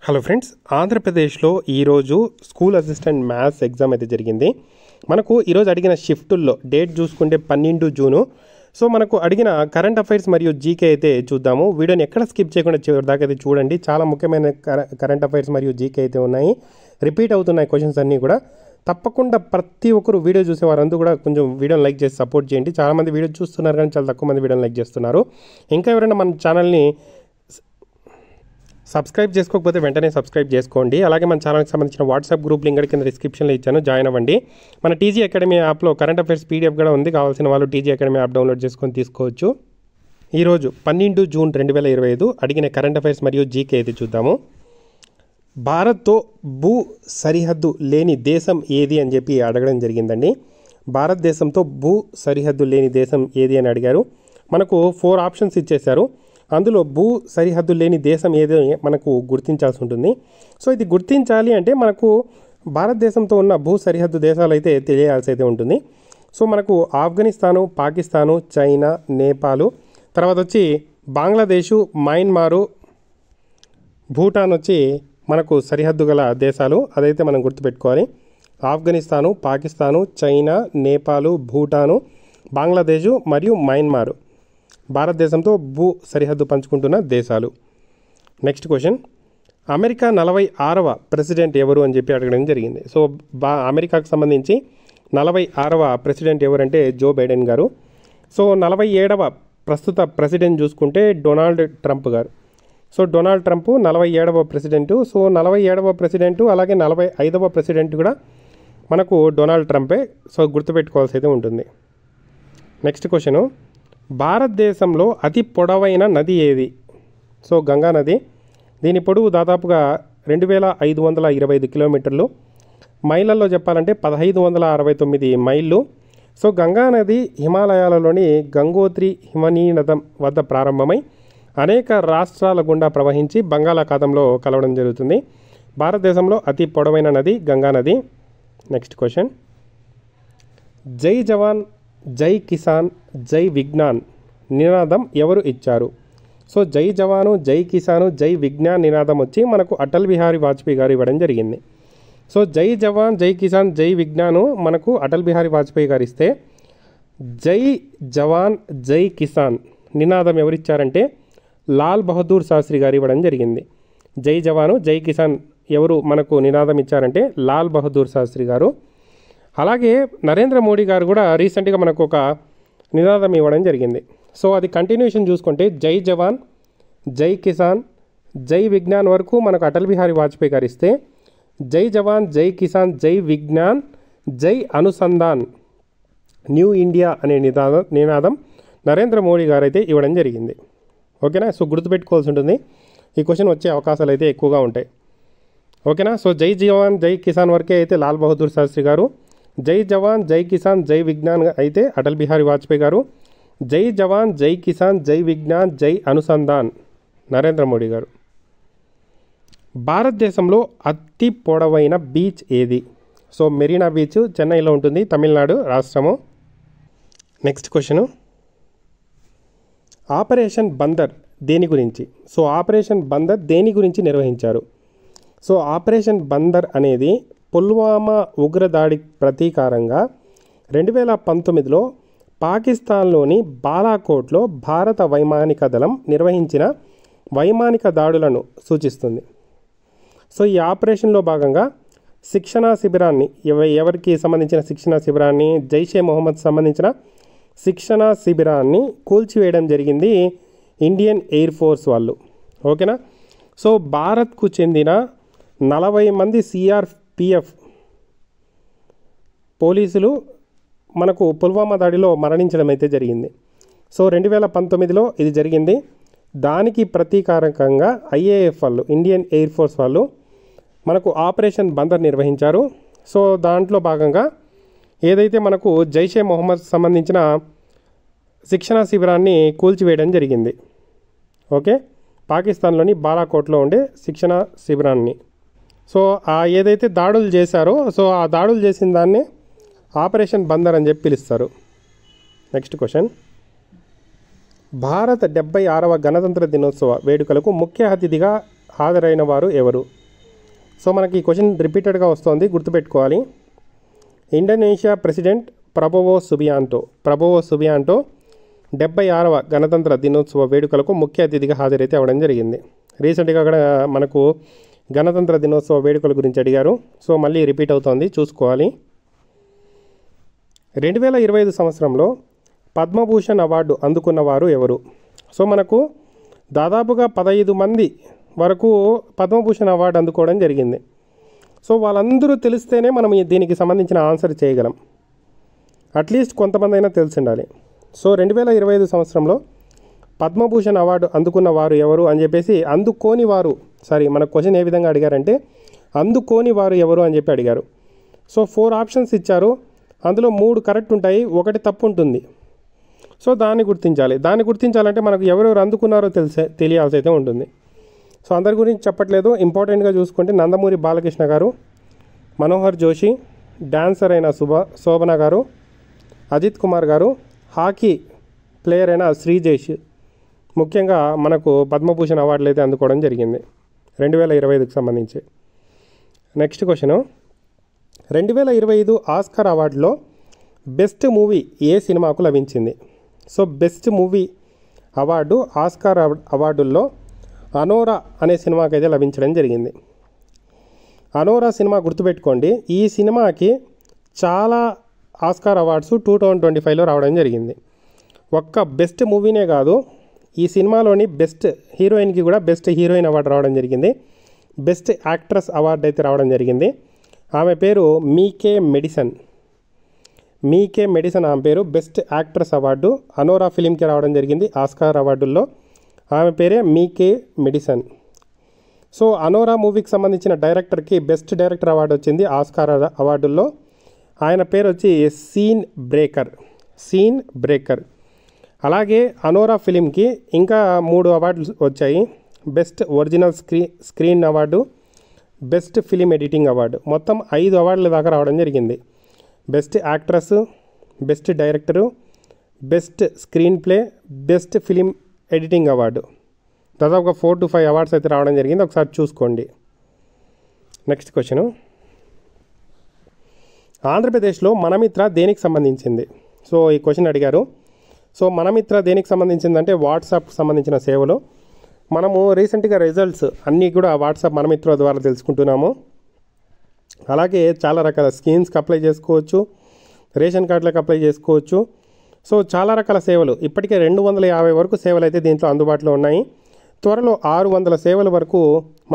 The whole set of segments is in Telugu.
హలో ఫ్రెండ్స్, ఆంధ్రప్రదేశ్లో ఈరోజు స్కూల్ అసిస్టెంట్ మ్యాథ్స్ ఎగ్జామ్ అయితే జరిగింది. మనకు ఈరోజు అడిగిన షిఫ్టుల్లో డేట్ చూసుకుంటే 12 జూను. సో మనకు అడిగిన కరెంట్ అఫైర్స్ మరియు జీకే అయితే చూద్దాము. వీడియోని ఎక్కడ స్కిప్ చేయకుండా చివరి దాకా అయితే చూడండి. చాలా ముఖ్యమైన కరెంట్ అఫైర్స్ మరియు జీకే అయితే ఉన్నాయి. రిపీట్ అవుతున్నాయి క్వశ్చన్స్ అన్నీ కూడా. తప్పకుండా ప్రతి ఒక్కరు వీడియో చూసే వారందరూ కూడా కొంచెం వీడియోని లైక్ చేసి సపోర్ట్ చేయండి. చాలామంది వీడియో చూస్తున్నారు కానీ చాలా తక్కువ మంది వీడియోని లైక్ చేస్తున్నారు. ఇంకా ఎవరైనా మన ఛానల్ని సబ్స్క్రైబ్ చేసుకోకపోతే వెంటనే సబ్స్క్రైబ్ చేసుకోండి. అలాగే మన ఛానల్కి సంబంధించిన వాట్సాప్ గ్రూప్ లింక్ కింద డిస్క్రిప్షన్లో ఇచ్చాను, జాయిన్ అవ్వండి. మన టీజీ అకాడమీ యాప్లో కరెంట్ అఫైర్స్ పీడిఎఫ్ కూడా ఉంది. కావాల్సిన వాళ్ళు టీజీ అకాడమీ యాప్ డౌన్లోడ్ చేసుకొని తీసుకోవచ్చు. ఈరోజు 12 జూన్ 2025 అడిగిన కరెంట్ అఫైర్స్ మరియు జీకే అయితే చూద్దాము. భారత్తో భూ సరిహద్దు లేని దేశం ఏది అని చెప్పి అడగడం జరిగిందండి. భారతదేశంతో భూ సరిహద్దు లేని దేశం ఏది అని అడిగారు. మనకు 4 ఆప్షన్స్ ఇచ్చేశారు. అందులో భూ సరిహద్దు లేని దేశం ఏదో మనకు గుర్తించాల్సి ఉంటుంది. సో ఇది గుర్తించాలి అంటే మనకు భారతదేశంతో ఉన్న భూ సరిహద్దు దేశాలు అయితే తెలియాల్సి అయితే ఉంటుంది. సో మనకు ఆఫ్ఘనిస్తాను, పాకిస్తాను, చైనా, నేపాలు, తర్వాత వచ్చి బంగ్లాదేశు, మయన్మారు, భూటాన్ వచ్చి మనకు సరిహద్దు గల దేశాలు. అదైతే మనం గుర్తుపెట్టుకోవాలి. ఆఫ్ఘనిస్తాను, పాకిస్తాను, చైనా, నేపాలు, భూటాను, బంగ్లాదేశు మరియు మయన్మారు భారతదేశంతో భూ సరిహద్దు పంచుకుంటున్న దేశాలు. నెక్స్ట్ క్వశ్చన్, అమెరికా 46వ ప్రెసిడెంట్ ఎవరు అని చెప్పి అడగడం జరిగింది. సో అమెరికాకు సంబంధించి 46వ ప్రెసిడెంట్ ఎవరంటే జో బైడెన్ గారు. సో 47వ ప్రస్తుత ప్రెసిడెంట్ చూసుకుంటే డొనాల్డ్ ట్రంప్ గారు. సో డొనాల్డ్ ట్రంప్ 47వ ప్రెసిడెంటు. సో 47వ ప్రెసిడెంటు అలాగే 45వ ప్రెసిడెంట్ కూడా మనకు డొనాల్డ్ ట్రంపే. సో గుర్తుపెట్టుకోవాల్సి అయితే ఉంటుంది. నెక్స్ట్ క్వశ్చను, భారతదేశంలో అతి పొడవైన నది ఏది? సో గంగా నది. దీని పొడవు దాదాపుగా 2525 కిలోమీటర్లు. మైళ్ళల్లో చెప్పాలంటే 1569 మైళ్ళు. సో గంగా నది హిమాలయాలలోని గంగోత్రి హిమనీనదం వద్ద ప్రారంభమై అనేక రాష్ట్రాల గుండా ప్రవహించి బంగాళాఖాతంలో కలవడం జరుగుతుంది. భారతదేశంలో అతి పొడవైన నది గంగా నది. నెక్స్ట్ క్వశ్చన్, జై జవాన్, జై కిసాన్, జై విజ్ఞాన్ నినాదం ఎవరు ఇచ్చారు? సో జై జవాను, జై కిసాను, జై విజ్ఞాన్ నినాదం వచ్చి మనకు అటల్ బిహారీ వాజ్పేయి గారు ఇవ్వడం జరిగింది. సో జై జవాన్, జై కిసాన్, జై విజ్ఞాను మనకు అటల్ బిహారీ వాజ్పేయి గారు ఇస్తే, జై జవాన్, జై కిసాన్ నినాదం ఎవరిచ్చారంటే లాల్ బహదూర్ శాస్త్రి గారు ఇవ్వడం జరిగింది. జై జవాను, జై కిసాన్ ఎవరు మనకు నినాదం ఇచ్చారంటే లాల్ బహదూర్ శాస్త్రి గారు. అలాగే నరేంద్ర మోడీ గారు కూడా రీసెంట్గా మనకు ఒక నినాదం ఇవ్వడం జరిగింది. సో అది కంటిన్యూషన్ చూసుకుంటే జై జవాన్, జై కిసాన్, జై విజ్ఞాన్ వరకు మనకు అటల్ బిహారీ వాజ్పేయి గారు ఇస్తే, జై జవాన్, జై కిసాన్, జై విజ్ఞాన్, జై అనుసంధాన్ న్యూ ఇండియా అనే నినాదం నరేంద్ర మోడీ గారు అయితే ఇవ్వడం జరిగింది. ఓకేనా? సో గుర్తుపెట్టుకోవాల్సి ఉంటుంది. ఈ క్వశ్చన్ వచ్చే అవకాశాలు అయితే ఎక్కువగా ఉంటాయి. ఓకేనా? సో జై జవాన్, జై కిసాన్ వరకే అయితే లాల్ బహదూర్ శాస్త్రి గారు, జై జవాన్, జై కిసాన్, జై విజ్ఞాన్ అయితే అటల్ బిహారీ వాజ్పేయి గారు, జై జవాన్, జై కిసాన్, జై విజ్ఞాన్, జై అనుసంధాన్ నరేంద్ర మోడీ గారు. భారతదేశంలో అతి పొడవైన బీచ్ ఏది? సో మెరీనా బీచ్ చెన్నైలో ఉంటుంది, తమిళనాడు రాష్ట్రము. నెక్స్ట్ క్వశ్చను, ఆపరేషన్ బందర్ దేని గురించి? సో ఆపరేషన్ బందర్ దేని గురించి నిర్వహించారు? సో ఆపరేషన్ బందర్ అనేది పుల్వామా ఉగ్రదాడి ప్రతీకారంగా 2019లో పాకిస్తాన్లోని బాలాకోట్లో భారత వైమానిక దళం నిర్వహించిన వైమానిక దాడులను సూచిస్తుంది. సో ఈ ఆపరేషన్లో భాగంగా శిక్షణా శిబిరాన్ని ఎవరికి సంబంధించిన శిక్షణా శిబిరాన్ని, జైషే మొహమ్మద్ సంబంధించిన శిక్షణా శిబిరాన్ని కూల్చివేయడం జరిగింది ఇండియన్ ఎయిర్ ఫోర్స్ వాళ్ళు. ఓకేనా? సో భారత్కు చెందిన 40 మంది సిఆర్పిఎఫ్ పోలీసులు మనకు పుల్వామా దాడిలో మరణించడం అయితే జరిగింది. సో 2019లో ఇది జరిగింది. దానికి ప్రతీకారకంగా ఐఏఎఫ్ వాళ్ళు, ఇండియన్ ఎయిర్ ఫోర్స్ వాళ్ళు మనకు ఆపరేషన్ బందర్ నిర్వహించారు. సో దాంట్లో భాగంగా ఏదైతే మనకు జైషే మొహమ్మద్ సంబంధించిన శిక్షణా శిబిరాన్ని కూల్చివేయడం జరిగింది. ఓకే, పాకిస్తాన్లోని బాలాకోట్లో ఉండే శిక్షణా శిబిరాన్ని. సో ఏదైతే దాడులు చేశారో సో ఆ దాడులు చేసిన దాన్ని ఆపరేషన్ బందర్ అని చెప్పి పిలుస్తారు. నెక్స్ట్ క్వశ్చన్, భారత 76వ గణతంత్ర దినోత్సవ వేడుకలకు ముఖ్య అతిథిగా హాజరైన వారు ఎవరు? సో మనకి ఈ క్వశ్చన్ రిపీటెడ్గా వస్తుంది, గుర్తుపెట్టుకోవాలి. ఇండోనేషియా ప్రెసిడెంట్ ప్రబోవో సుబియాంటో 76వ గణతంత్ర దినోత్సవ వేడుకలకు ముఖ్య అతిథిగా హాజరైతే అవ్వడం జరిగింది. రీసెంట్గా కూడా మనకు గణతంత్ర దినోత్సవ వేడుకల గురించి అడిగారు. సో మళ్ళీ రిపీట్ అవుతోంది, చూసుకోవాలి. 2025 సంవత్సరంలో పద్మభూషణ్ అవార్డు అందుకున్నవారు ఎవరు? సో మనకు దాదాపుగా 15 మంది వరకు పద్మభూషణ్ అవార్డు అందుకోవడం జరిగింది. సో వాళ్ళందరూ తెలిస్తేనే మనం దీనికి సంబంధించిన ఆన్సర్ చేయగలం. అట్లీస్ట్ కొంతమంది అయినా తెలిసి ఉండాలి. సో 2025 సంవత్సరంలో పద్మభూషణ్ అవార్డు అందుకున్న వారు ఎవరు అని చెప్పేసి మన క్వశ్చన్ ఏ విధంగా అడిగారంటే అందుకోని వారు ఎవరు అని చెప్పి అడిగారు. సో 4 ఆప్షన్స్ ఇచ్చారు, అందులో 3 కరెక్ట్ ఉంటాయి, 1 తప్పు ఉంటుంది. సో దాన్ని గుర్తించాలంటే మనకు ఎవరెవరు అందుకున్నారో తెలియాల్సి అయితే ఉంటుంది. సో అందరి గురించి చెప్పట్లేదు, ఇంపార్టెంట్గా చూసుకుంటే నందమూరి బాలకృష్ణ గారు, మనోహర్ జోషి, డాన్సర్ అయిన శోభన గారు, అజిత్ కుమార్ గారు, హాకీ ప్లేయర్ అయిన శ్రీజేష్ ముఖ్యంగా మనకు పద్మభూషణ్ అవార్డులు అయితే అందుకోవడం జరిగింది 2025కి సంబంధించి. నెక్స్ట్ క్వశ్చను, 2025 ఆస్కార్ అవార్డులో బెస్ట్ మూవీ ఏ సినిమాకు లభించింది? So best movie award Oscar అవార్డుల్లో అనోరా అనే సినిమాకి అయితే లభించడం జరిగింది. అనోరా సినిమా గుర్తుపెట్టుకోండి, ఈ సినిమాకి చాలా ఆస్కార్ అవార్డ్స్ 2025లో రావడం జరిగింది. ఒక్క బెస్ట్ మూవీనే కాదు, ఈ సినిమాలోని బెస్ట్ హీరోయిన్కి కూడా బెస్ట్ హీరోయిన్ అవార్డు రావడం జరిగింది, బెస్ట్ యాక్ట్రెస్ అవార్డు అయితే రావడం జరిగింది. ఆమె పేరు మీకే మెడిసన్ ఆమె పేరు. బెస్ట్ యాక్ట్రెస్ అవార్డు అనోరా ఫిలింకి రావడం జరిగింది ఆస్కార్ అవార్డుల్లో. ఆమె పేరే మీకే మెడిసన్. సో అనోరా మూవీకి సంబంధించిన డైరెక్టర్కి బెస్ట్ డైరెక్టర్ అవార్డు వచ్చింది ఆస్కార్ అవార్డుల్లో. ఆయన పేరు వచ్చి సీన్ బ్రేకర్. అలాగే అనోరా ఫిలింకి ఇంకా 3 అవార్డులు వచ్చాయి. Best original screen award, best film editing award, మొత్తం 5 అవార్డుల దాకా రావడం జరిగింది. Best actress, best director, best screen play, best film editing award, దాదాపుగా 4 to 5 అవార్డ్స్ అయితే రావడం జరిగింది, ఒకసారి చూసుకోండి. నెక్స్ట్ క్వశ్చను, ఆంధ్రప్రదేశ్లో మనమిత్ర దేనికి సంబంధించింది? సో ఈ క్వశ్చన్ అడిగారు. సో మనమిత్ర దేనికి సంబంధించిందంటే వాట్సాప్కి సంబంధించిన సేవలు. మనము రీసెంట్గా రిజల్ట్స్ అన్నీ కూడా వాట్సాప్ మనమిత్ర ద్వారా తెలుసుకుంటున్నాము. అలాగే చాలా రకాల స్కీమ్స్కి అప్లై చేసుకోవచ్చు, రేషన్ కార్డులకు అప్లై చేసుకోవచ్చు. సో చాలా రకాల సేవలు, ఇప్పటికే 250 వరకు సేవలు అయితే దీంట్లో అందుబాటులో ఉన్నాయి. త్వరలో 600 సేవల వరకు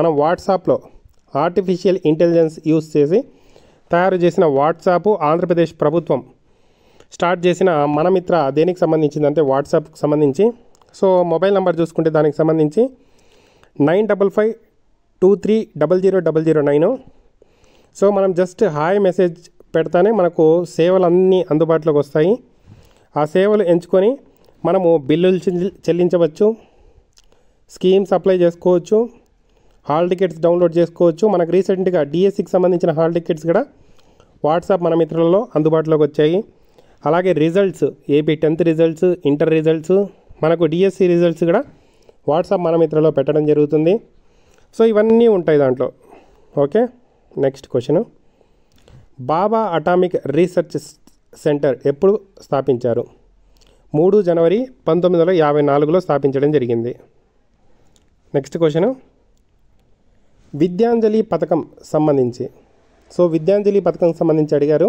మనం వాట్సాప్లో ఆర్టిఫిషియల్ ఇంటెలిజెన్స్ యూస్ చేసి తయారు చేసిన వాట్సాప్ ఆంధ్రప్రదేశ్ ప్రభుత్వం స్టార్ట్ చేసిన మనమిత్ర దేనికి సంబంధించిందంటే వాట్సాప్కి సంబంధించి. సో మొబైల్ నెంబర్ చూసుకుంటే దానికి సంబంధించి 9552300009. సో మనం జస్ట్ హాయ్ మెసేజ్ పెడతానే మనకు సేవలన్నీ అందుబాటులోకి వస్తాయి. ఆ సేవలు ఎంచుకొని మనము బిల్లులు చెల్లించవచ్చు, స్కీమ్స్ అప్లై చేసుకోవచ్చు, హాల్ టికెట్స్ డౌన్లోడ్ చేసుకోవచ్చు. మనకు రీసెంట్గా డిఎస్సికి సంబంధించిన హాల్ టికెట్స్ కూడా వాట్సాప్ మన మిత్రులలో అందుబాటులోకి వచ్చాయి. అలాగే results, AP 10th results, inter results, మనకు డిఎస్సి రిజల్ట్స్ కూడా వాట్సాప్ మన మిత్రలో పెట్టడం జరుగుతుంది. సో ఇవన్నీ ఉంటాయి దాంట్లో. ఓకే, నెక్స్ట్ క్వశ్చన్, బాబా అటామిక్ రీసెర్చ్ సెంటర్ ఎప్పుడు స్థాపించారు? 3 జనవరి 1954లో స్థాపించడం జరిగింది. నెక్స్ట్ క్వశ్చన్, విద్యాంజలి పథకం సంబంధించి. సో విద్యాంజలి పథకం సంబంధించి అడిగారు.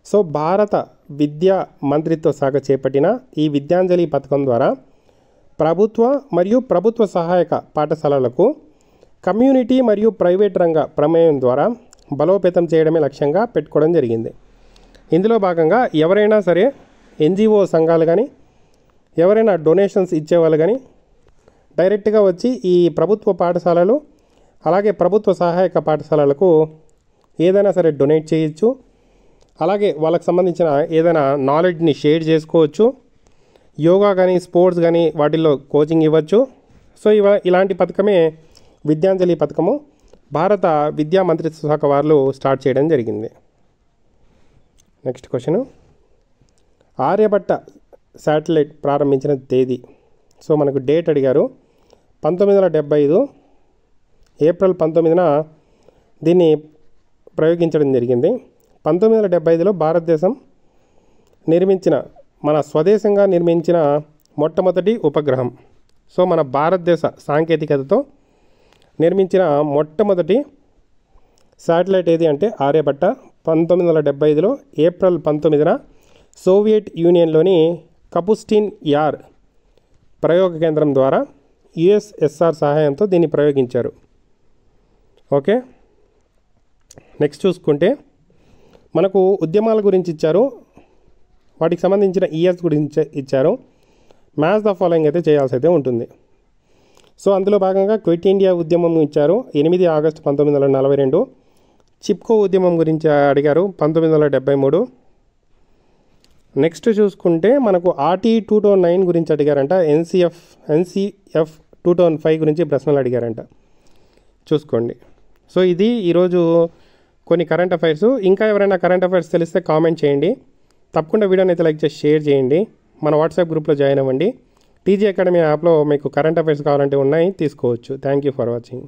సో భారత విద్యా మంత్రిత్వ శాఖ చేపట్టిన ఈ విద్యాంజలి పథకం ద్వారా ప్రభుత్వ మరియు ప్రభుత్వ సహాయక పాఠశాలలకు కమ్యూనిటీ మరియు ప్రైవేట్ రంగ ప్రమేయం ద్వారా బలోపేతం చేయడమే లక్ష్యంగా పెట్టుకోవడం జరిగింది. ఇందులో భాగంగా ఎవరైనా సరే ఎన్జిఓ సంఘాలు కానీ ఎవరైనా డొనేషన్స్ ఇచ్చేవాళ్ళు కానీ డైరెక్ట్గా వచ్చి ఈ ప్రభుత్వ పాఠశాలలు అలాగే ప్రభుత్వ సహాయక పాఠశాలలకు ఏదైనా సరే డొనేట్ చేయొచ్చు. అలాగే వాళ్ళకి సంబంధించిన ఏదైనా నాలెడ్జ్ని షేర్ చేసుకోవచ్చు. యోగా కానీ స్పోర్ట్స్ కానీ వాటిల్లో కోచింగ్ ఇవ్వచ్చు. సో ఇలాంటి పథకమే విద్యాంజలి పథకము భారత విద్యా మంత్రిత్వ శాఖ వాళ్ళు స్టార్ట్ చేయడం జరిగింది. నెక్స్ట్ క్వశ్చన్, ఆర్యభట్ట శాటిలైట్ ప్రారంభించిన తేదీ. సో మనకు డేట్ అడిగారు. 1975 ఏప్రిల్ 19న దీన్ని ప్రయోగించడం జరిగింది. 1975లో భారతదేశం నిర్మించిన మన స్వదేశంగా నిర్మించిన మొట్టమొదటి ఉపగ్రహం. సో మన భారతదేశ సాంకేతికతతో నిర్మించిన మొట్టమొదటి శాటిలైట్ ఏది అంటే ఆర్యభట్ట. 1975లో ఏప్రిల్ 19న సోవియట్ యూనియన్లోని కపుస్టిన్ యార్ ప్రయోగ కేంద్రం ద్వారా యుఎస్ఎస్ఆర్ సహాయంతో దీన్ని ప్రయోగించారు. ఓకే, నెక్స్ట్ చూసుకుంటే మనకు ఉద్యమాల గురించి ఇచ్చారు, వాటికి సంబంధించిన ఇయర్స్ గురించి ఇచ్చారు. మ్యాచ్ ద ఫాలోయింగ్ అయితే చేయాల్సి అయితే ఉంటుంది. సో అందులో భాగంగా క్విట్ ఇండియా ఉద్యమం ఇచ్చారు 8 ఆగస్టు 1942. చిప్కో ఉద్యమం గురించి అడిగారు 1973. నెక్స్ట్ చూసుకుంటే మనకు RT 2009 గురించి అడిగారంట. NCF 2005 గురించి ప్రశ్నలు అడిగారంట, చూసుకోండి. సో ఇది ఈరోజు కొన్ని కరెంట్ అఫైర్స్. ఇంకా ఎవరైనా కరెంట్ అఫైర్స్ తెలిస్తే కామెంట్ చేయండి. తప్పకుండా వీడియోని అయితే లైక్ చేసి షేర్ చేయండి. మన వాట్సాప్ గ్రూప్లో జాయిన్ అవ్వండి. టీజీ అకాడమీ యాప్లో మీకు కరెంట్ అఫైర్స్ కావాలంటే ఉన్నాయి, తీసుకోవచ్చు. Thank you for watching.